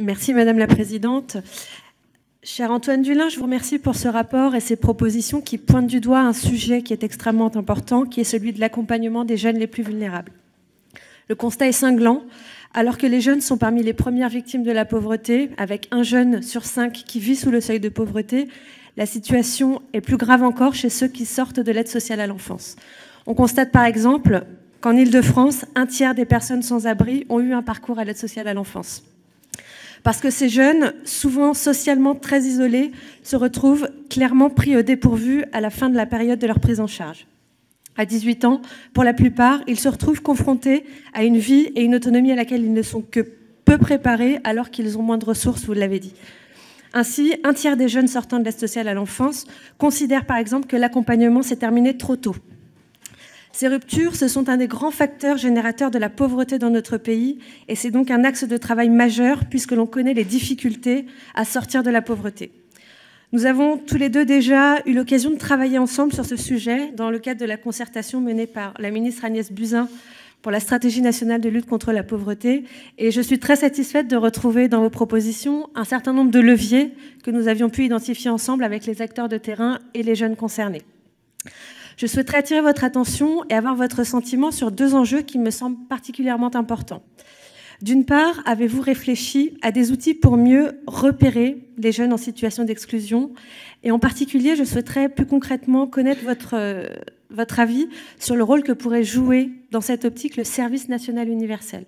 Merci Madame la Présidente. Cher Antoine Dulin, je vous remercie pour ce rapport et ces propositions qui pointent du doigt un sujet qui est extrêmement important, qui est celui de l'accompagnement des jeunes les plus vulnérables. Le constat est cinglant. Alors que les jeunes sont parmi les premières victimes de la pauvreté, avec 1 jeune sur 5 qui vit sous le seuil de pauvreté, la situation est plus grave encore chez ceux qui sortent de l'aide sociale à l'enfance. On constate par exemple qu'en Île-de-France, 1/3 des personnes sans abri ont eu un parcours à l'aide sociale à l'enfance. Parce que ces jeunes, souvent socialement très isolés, se retrouvent clairement pris au dépourvu à la fin de la période de leur prise en charge. À 18 ans, pour la plupart, ils se retrouvent confrontés à une vie et une autonomie à laquelle ils ne sont que peu préparés alors qu'ils ont moins de ressources, vous l'avez dit. Ainsi, 1/3 des jeunes sortant de l'aide sociale à l'enfance considèrent par exemple que l'accompagnement s'est terminé trop tôt. Ces ruptures, ce sont un des grands facteurs générateurs de la pauvreté dans notre pays et c'est donc un axe de travail majeur puisque l'on connaît les difficultés à sortir de la pauvreté. Nous avons tous les deux déjà eu l'occasion de travailler ensemble sur ce sujet dans le cadre de la concertation menée par la ministre Agnès Buzyn pour la stratégie nationale de lutte contre la pauvreté. Et je suis très satisfaite de retrouver dans vos propositions un certain nombre de leviers que nous avions pu identifier ensemble avec les acteurs de terrain et les jeunes concernés. Je souhaiterais attirer votre attention et avoir votre sentiment sur 2 enjeux qui me semblent particulièrement importants. D'une part, avez-vous réfléchi à des outils pour mieux repérer les jeunes en situation d'exclusion? Et en particulier, je souhaiterais plus concrètement connaître votre avis sur le rôle que pourrait jouer dans cette optique le service national universel.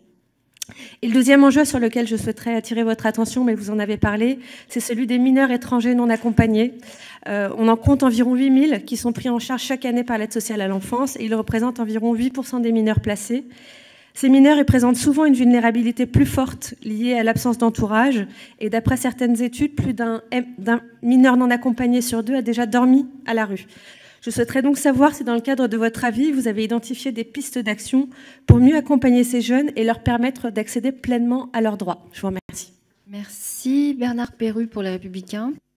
Et le deuxième enjeu sur lequel je souhaiterais attirer votre attention, mais vous en avez parlé, c'est celui des mineurs étrangers non accompagnés. On en compte environ 8 000 qui sont pris en charge chaque année par l'aide sociale à l'enfance et ils représentent environ 8% des mineurs placés. Ces mineurs ils présentent souvent une vulnérabilité plus forte liée à l'absence d'entourage. Et d'après certaines études, plus d'un mineur non accompagné sur 2 a déjà dormi à la rue. Je souhaiterais donc savoir si dans le cadre de votre avis, vous avez identifié des pistes d'action pour mieux accompagner ces jeunes et leur permettre d'accéder pleinement à leurs droits. Je vous remercie. Merci. Bernard Perru pour Les Républicains.